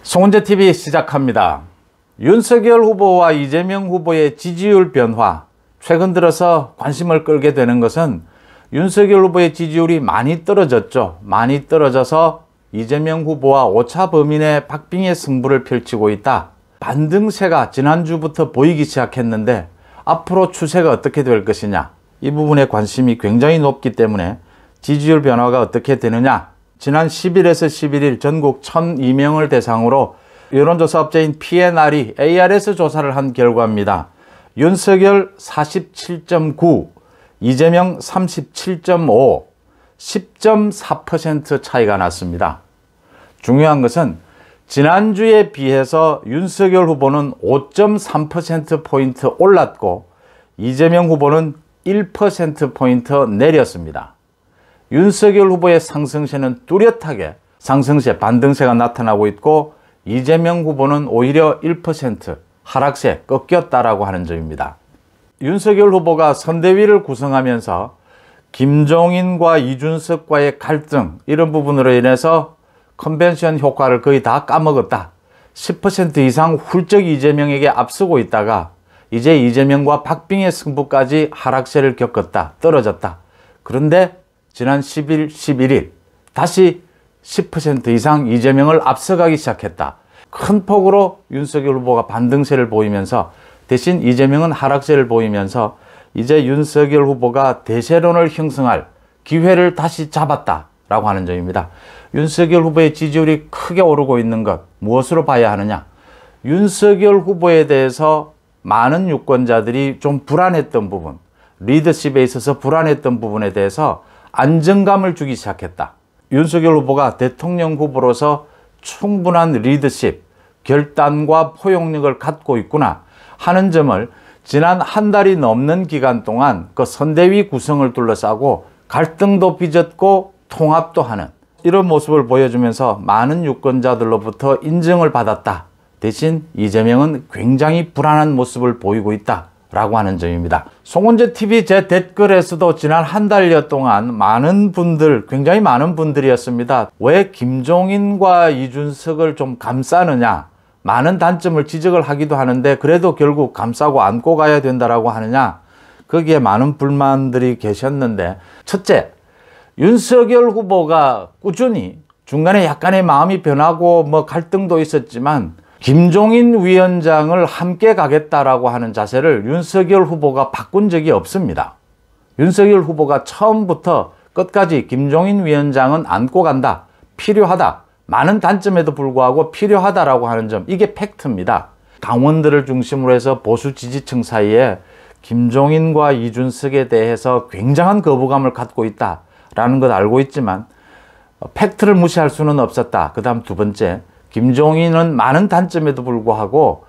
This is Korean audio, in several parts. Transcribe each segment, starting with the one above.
송은재TV 시작합니다. 윤석열 후보와 이재명 후보의 지지율 변화, 최근 들어서 관심을 끌게 되는 것은 윤석열 후보의 지지율이 많이 떨어졌죠. 많이 떨어져서 이재명 후보와 오차 범인의 박빙의 승부를 펼치고 있다. 반등세가 지난주부터 보이기 시작했는데 앞으로 추세가 어떻게 될 것이냐, 이 부분에 관심이 굉장히 높기 때문에 지지율 변화가 어떻게 되느냐, 지난 10일에서 11일 전국 1002명을 대상으로 여론조사업체인 PNR이 ARS 조사를 한 결과입니다. 윤석열 47.9, 이재명 37.5, 10.4% 차이가 났습니다. 중요한 것은 지난주에 비해서 윤석열 후보는 5.3%포인트 올랐고 이재명 후보는 1%포인트 내렸습니다. 윤석열 후보의 상승세는 뚜렷하게 상승세, 반등세가 나타나고 있고 이재명 후보는 오히려 1% 하락세, 꺾였다라고 하는 점입니다. 윤석열 후보가 선대위를 구성하면서 김종인과 이준석과의 갈등, 이런 부분으로 인해서 컨벤션 효과를 거의 다 까먹었다. 10% 이상 훌쩍 이재명에게 앞서고 있다가 이제 이재명과 박빙의 승부까지 하락세를 겪었다. 떨어졌다. 그런데 지난 10일, 11일 다시 10% 이상 이재명을 앞서가기 시작했다. 큰 폭으로 윤석열 후보가 반등세를 보이면서 대신 이재명은 하락세를 보이면서 이제 윤석열 후보가 대세론을 형성할 기회를 다시 잡았다라고 하는 점입니다. 윤석열 후보의 지지율이 크게 오르고 있는 것, 무엇으로 봐야 하느냐? 윤석열 후보에 대해서 많은 유권자들이 좀 불안했던 부분, 리더십에 있어서 불안했던 부분에 대해서 안정감을 주기 시작했다. 윤석열 후보가 대통령 후보로서 충분한 리더십, 결단과 포용력을 갖고 있구나 하는 점을 지난 한 달이 넘는 기간 동안 그 선대위 구성을 둘러싸고 갈등도 빚었고 통합도 하는 이런 모습을 보여주면서 많은 유권자들로부터 인정을 받았다. 대신 이재명은 굉장히 불안한 모습을 보이고 있다 라고 하는 점입니다. 송은재TV 제 댓글에서도 지난 한 달여 동안 많은 분들, 굉장히 많은 분들이었습니다. 왜 김종인과 이준석을 좀 감싸느냐, 많은 단점을 지적을 하기도 하는데 그래도 결국 감싸고 안고 가야 된다라고 하느냐, 거기에 많은 불만들이 계셨는데, 첫째, 윤석열 후보가 꾸준히 중간에 약간의 마음이 변하고 갈등도 있었지만 김종인 위원장을 함께 가겠다라고 하는 자세를 윤석열 후보가 바꾼 적이 없습니다. 윤석열 후보가 처음부터 끝까지 김종인 위원장은 안고 간다, 필요하다, 많은 단점에도 불구하고 필요하다라고 하는 점, 이게 팩트입니다. 당원들을 중심으로 해서 보수 지지층 사이에 김종인과 이준석에 대해서 굉장한 거부감을 갖고 있다라는 걸 알고 있지만 팩트를 무시할 수는 없었다. 그 다음 두 번째, 김종인은 많은 단점에도 불구하고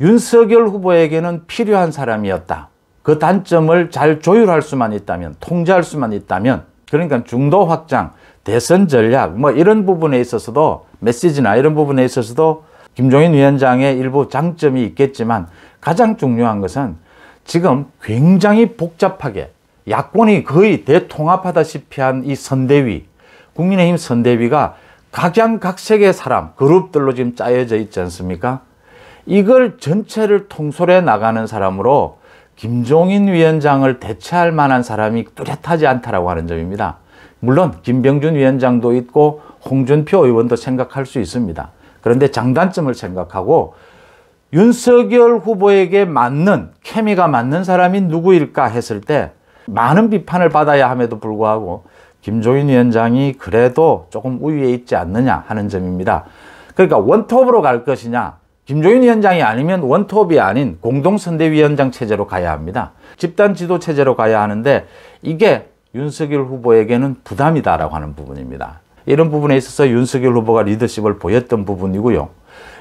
윤석열 후보에게는 필요한 사람이었다. 그 단점을 잘 조율할 수만 있다면, 통제할 수만 있다면, 그러니까 중도 확장, 대선 전략 이런 부분에 있어서도, 메시지나 이런 부분에 있어서도 김종인 위원장의 일부 장점이 있겠지만 가장 중요한 것은 지금 굉장히 복잡하게 야권이 거의 대통합하다시피 한 이 선대위, 국민의힘 선대위가 각양각색의 사람, 그룹들로 지금 짜여져 있지 않습니까? 이걸 전체를 통솔해 나가는 사람으로 김종인 위원장을 대체할 만한 사람이 뚜렷하지 않다라고 하는 점입니다. 물론 김병준 위원장도 있고 홍준표 의원도 생각할 수 있습니다. 그런데 장단점을 생각하고 윤석열 후보에게 맞는, 케미가 맞는 사람이 누구일까 했을 때 많은 비판을 받아야 함에도 불구하고 김종인 위원장이 그래도 조금 우위에 있지 않느냐 하는 점입니다. 그러니까 원톱으로 갈 것이냐, 김종인 위원장이 아니면 원톱이 아닌 공동선대위원장 체제로 가야 합니다. 집단 지도 체제로 가야 하는데 이게 윤석열 후보에게는 부담이다라고 하는 부분입니다. 이런 부분에 있어서 윤석열 후보가 리더십을 보였던 부분이고요.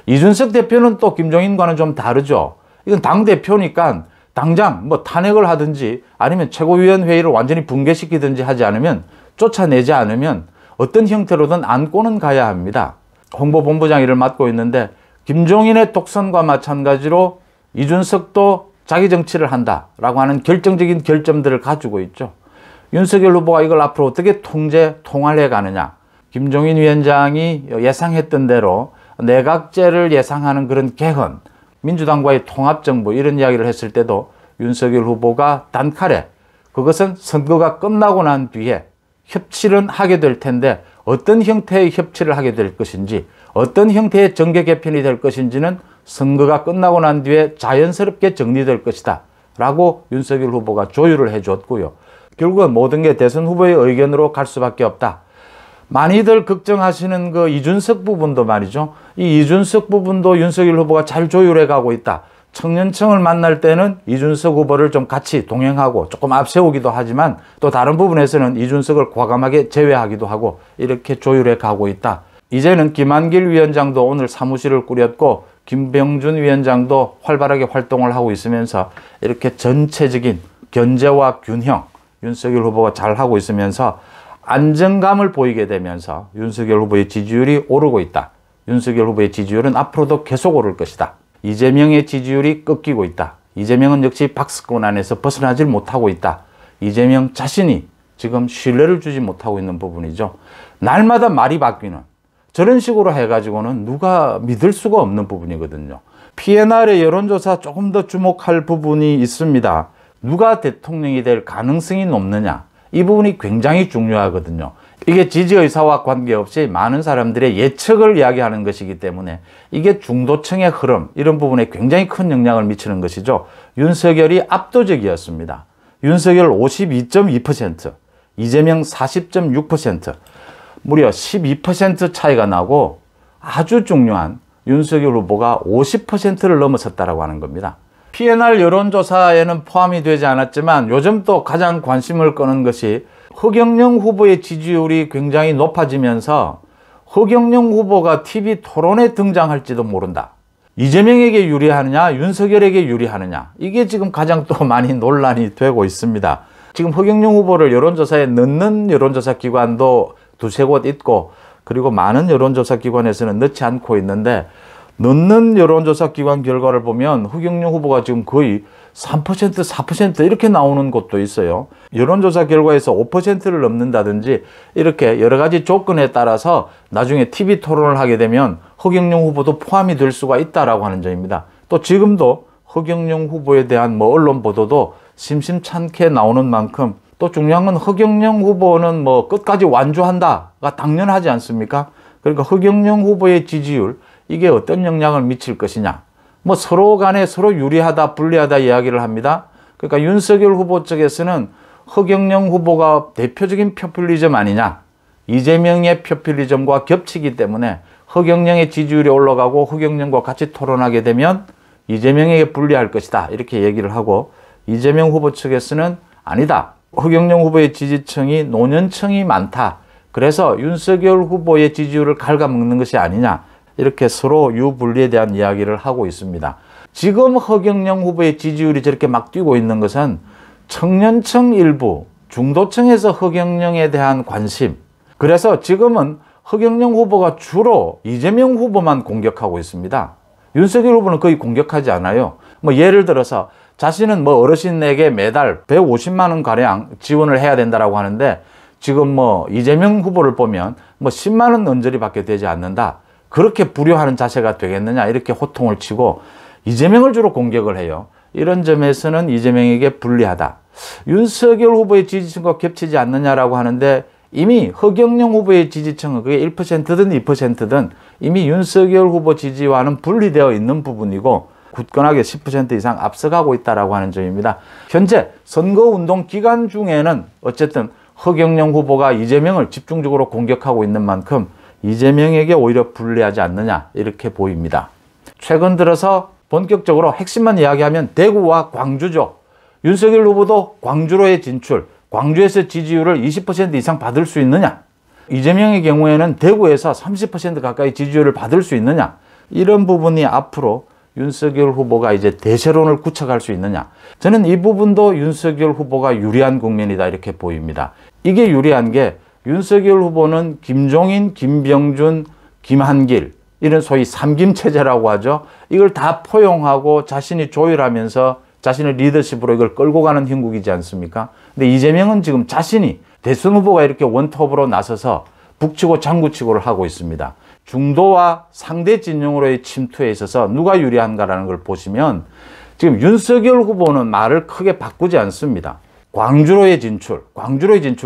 이준석 대표는 또 김종인과는 좀 다르죠. 이건 당대표니까 당장 탄핵을 하든지 아니면 최고위원회의를 완전히 붕괴시키든지 하지 않으면, 쫓아내지 않으면 어떤 형태로든 안고는 가야 합니다. 홍보본부장 일을 맡고 있는데 김종인의 독선과 마찬가지로 이준석도 자기 정치를 한다라고 하는 결정적인 결점들을 가지고 있죠. 윤석열 후보가 이걸 앞으로 어떻게 통제, 통할해 가느냐. 김종인 위원장이 예상했던 대로 내각제를 예상하는 그런 개헌, 민주당과의 통합정부 이런 이야기를 했을 때도 윤석열 후보가 단칼에 그것은 선거가 끝나고 난 뒤에 협치는 하게 될 텐데 어떤 형태의 협치를 하게 될 것인지 어떤 형태의 정계 개편이 될 것인지는 선거가 끝나고 난 뒤에 자연스럽게 정리될 것이다 라고 윤석열 후보가 조율을 해줬고요. 결국은 모든 게 대선 후보의 의견으로 갈 수밖에 없다. 많이들 걱정하시는 그 이준석 부분도 말이죠. 이 이준석 부분도 윤석열 후보가 잘 조율해 가고 있다. 청년층을 만날 때는 이준석 후보를 좀 같이 동행하고 조금 앞세우기도 하지만 또 다른 부분에서는 이준석을 과감하게 제외하기도 하고 이렇게 조율해 가고 있다. 이제는 김한길 위원장도 오늘 사무실을 꾸렸고 김병준 위원장도 활발하게 활동을 하고 있으면서 이렇게 전체적인 견제와 균형 윤석열 후보가 잘 하고 있으면서 안정감을 보이게 되면서 윤석열 후보의 지지율이 오르고 있다. 윤석열 후보의 지지율은 앞으로도 계속 오를 것이다. 이재명의 지지율이 꺾이고 있다. 이재명은 역시 박스권 안에서 벗어나질 못하고 있다. 이재명 자신이 지금 신뢰를 주지 못하고 있는 부분이죠. 날마다 말이 바뀌는 저런 식으로 해가지고는 누가 믿을 수가 없는 부분이거든요. PNR의 여론조사 조금 더 주목할 부분이 있습니다. 누가 대통령이 될 가능성이 높느냐. 이 부분이 굉장히 중요하거든요. 이게 지지의사와 관계없이 많은 사람들의 예측을 이야기하는 것이기 때문에 이게 중도층의 흐름 이런 부분에 굉장히 큰 영향을 미치는 것이죠. 윤석열이 압도적이었습니다. 윤석열 52.2%, 이재명 40.6%, 무려 12% 차이가 나고 아주 중요한 윤석열 후보가 50%를 넘어섰다고 하는 겁니다. PNR 여론조사에는 포함이 되지 않았지만 요즘 또 가장 관심을 끄는 것이 허경영 후보의 지지율이 굉장히 높아지면서 허경영 후보가 TV 토론에 등장할지도 모른다. 이재명에게 유리하느냐 윤석열에게 유리하느냐 이게 지금 가장 또 많이 논란이 되고 있습니다. 지금 허경영 후보를 여론조사에 넣는 여론조사 기관도 두세 곳 있고 그리고 많은 여론조사 기관에서는 넣지 않고 있는데 넣는 여론조사 기관 결과를 보면 허경영 후보가 지금 거의 3%, 4% 이렇게 나오는 곳도 있어요. 여론조사 결과에서 5%를 넘는다든지 이렇게 여러 가지 조건에 따라서 나중에 TV 토론을 하게 되면 허경영 후보도 포함이 될 수가 있다라고 하는 점입니다. 또 지금도 허경영 후보에 대한 언론 보도도 심심찮게 나오는 만큼 또 중요한 건 허경영 후보는 끝까지 완주한다가 당연하지 않습니까? 그러니까 허경영 후보의 지지율 이게 어떤 영향을 미칠 것이냐. 서로 간에 서로 유리하다, 불리하다 이야기를 합니다. 그러니까 윤석열 후보 쪽에서는 허경영 후보가 대표적인 포퓰리즘 아니냐. 이재명의 포퓰리즘과 겹치기 때문에 허경영의 지지율이 올라가고 허경영과 같이 토론하게 되면 이재명에게 불리할 것이다. 이렇게 얘기를 하고 이재명 후보 측에서는 아니다. 허경영 후보의 지지층이 노년층이 많다. 그래서 윤석열 후보의 지지율을 갉아먹는 것이 아니냐. 이렇게 서로 유불리에 대한 이야기를 하고 있습니다. 지금 허경영 후보의 지지율이 저렇게 막 뛰고 있는 것은 청년층 일부, 중도층에서 허경영에 대한 관심. 그래서 지금은 허경영 후보가 주로 이재명 후보만 공격하고 있습니다. 윤석열 후보는 거의 공격하지 않아요. 예를 들어서 자신은 어르신에게 매달 150만 원 가량 지원을 해야 된다라고 하는데 지금 이재명 후보를 보면 10만 원 언저리 밖에 되지 않는다. 그렇게 불효하는 자세가 되겠느냐 이렇게 호통을 치고 이재명을 주로 공격을 해요. 이런 점에서는 이재명에게 불리하다. 윤석열 후보의 지지층과 겹치지 않느냐라고 하는데 이미 허경영 후보의 지지층은 그게 1%든 2%든 이미 윤석열 후보 지지와는 분리되어 있는 부분이고 굳건하게 10% 이상 앞서가고 있다라고 하는 점입니다. 현재 선거운동 기간 중에는 어쨌든 허경영 후보가 이재명을 집중적으로 공격하고 있는 만큼 이재명에게 오히려 불리하지 않느냐 이렇게 보입니다. 최근 들어서 본격적으로 핵심만 이야기하면 대구와 광주죠. 윤석열 후보도 광주로의 진출, 광주에서 지지율을 20% 이상 받을 수 있느냐. 이재명의 경우에는 대구에서 30% 가까이 지지율을 받을 수 있느냐. 이런 부분이 앞으로 윤석열 후보가 이제 대세론을 구축할 수 있느냐. 저는 이 부분도 윤석열 후보가 유리한 국면이다 이렇게 보입니다. 이게 유리한 게 윤석열 후보는 김종인, 김병준, 김한길 이런 소위 삼김체제라고 하죠. 이걸 다 포용하고 자신이 조율하면서 자신의 리더십으로 이걸 끌고 가는 형국이지 않습니까? 근데 이재명은 지금 자신이 대선 후보가 이렇게 원톱으로 나서서 북치고 장구치고를 하고 있습니다. 중도와 상대 진영으로의 침투에 있어서 누가 유리한가라는 걸 보시면 지금 윤석열 후보는 말을 크게 바꾸지 않습니다. 광주로의 진출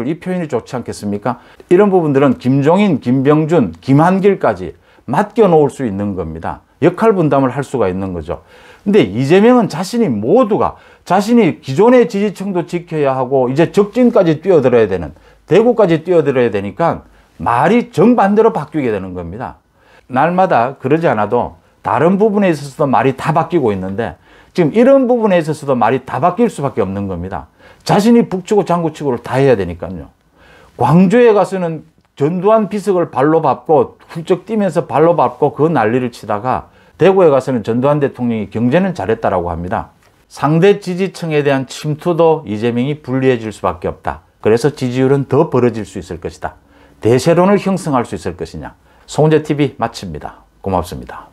이 표현이 좋지 않겠습니까? 이런 부분들은 김종인, 김병준, 김한길까지 맡겨놓을 수 있는 겁니다. 역할 분담을 할 수가 있는 거죠. 근데 이재명은 자신이 기존의 지지층도 지켜야 하고 이제 적진까지 뛰어들어야 되는, 대구까지 뛰어들어야 되니까 말이 정반대로 바뀌게 되는 겁니다. 날마다 그러지 않아도 다른 부분에 있어서도 말이 다 바뀌고 있는데 지금 이런 부분에 있어서도 말이 다 바뀔 수밖에 없는 겁니다. 자신이 북치고 장구치고를 다 해야 되니까요. 광주에 가서는 전두환 비석을 발로 밟고 훌쩍 뛰면서 발로 밟고 그 난리를 치다가 대구에 가서는 전두환 대통령이 경제는 잘했다라고 합니다. 상대 지지층에 대한 침투도 이재명이 불리해질 수밖에 없다. 그래서 지지율은 더 벌어질 수 있을 것이다. 대세론을 형성할 수 있을 것이냐. 송은재TV 마칩니다. 고맙습니다.